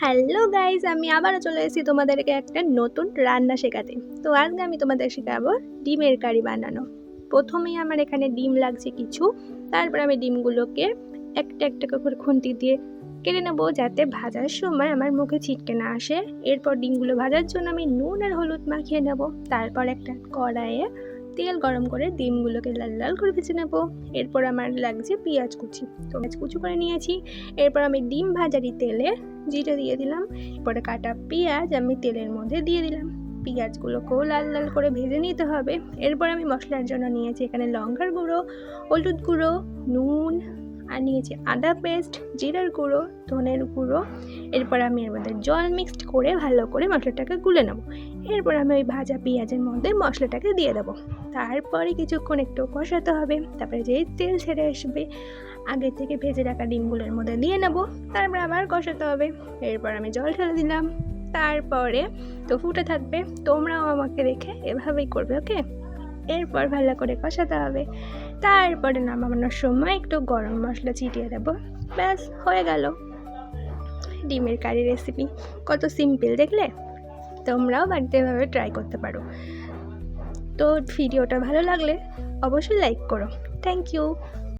Hello guys, আমি আবারও চলে এসেছি তোমাদেরকে একটা নতুন রান্না শেখাতে। তো আজকে আমি তোমাদের শেখাবো ডিমের কারি বানানো। প্রথমেই আমার এখানে ডিম লাগছে কিছু, তারপর আমি ডিমগুলোকে একটা একটা করে খুন্তি দিয়ে কেটে নেবো যাতে ভাজার সময় আমার মুখে ছিটকে না আসে। এরপর ডিমগুলো ভাজার জন্য আমি নুন আর হলুদ মাখিয়ে নেব। তারপর একটা কড়াইয়ে তেল গরম করে ডিমগুলোকে লাল লাল করে ভেজে নেব। এরপর আমার লাগছে পেঁয়াজ কুচি, তো পেঁয়াজ কুচি করে নিয়েছি। এরপর আমি ডিম ভাজারি তেলে জিরে দিয়ে দিলাম। পরে কাটা পেঁয়াজ আমি তেলের মধ্যে দিয়ে দিলাম। পেঁয়াজগুলোকেও লাল লাল করে ভেজে নিতে হবে। এরপর আমি মশলার জন্য নিয়েছি এখানে লঙ্কার গুঁড়ো, হলুদ গুঁড়ো, নুন, আর নিয়েছি আদা পেস্ট, জিরার গুঁড়ো, ধনের গুঁড়ো। এরপর আমি এর মধ্যে জল মিক্সড করে ভালো করে মশলাটাকে গুলে নেব। এরপর আমি ওই ভাজা পেঁয়াজের মধ্যে মশলাটাকে দিয়ে দেবো। তারপরে কিছুক্ষণ একটু কষাতে হবে। তারপরে যেই তেল ছেড়ে আসবে আগে থেকে ভেজে রাখা ডিমগুলোর মধ্যে দিয়ে নেব। তারপর আবার কষাতে হবে। এরপর আমি জল ঢেলে দিলাম। তারপরে তো ফুটে থাকবে, তোমরাও আমাকে দেখে এভাবেই করবে, ওকে? এরপর ভালো করে কষাতে হবে। তারপরে নামানোর সময় একটু গরম মশলা ছিটিয়ে দেবো। ব্যাস, হয়ে গেল ডিমের কারি রেসিপি। কত সিম্পল দেখলে? তোমরাও বাড়িতে এভাবে ট্রাই করতে পারো। তো ভিডিওটা ভালো লাগলে অবশ্যই লাইক করো। Thank you.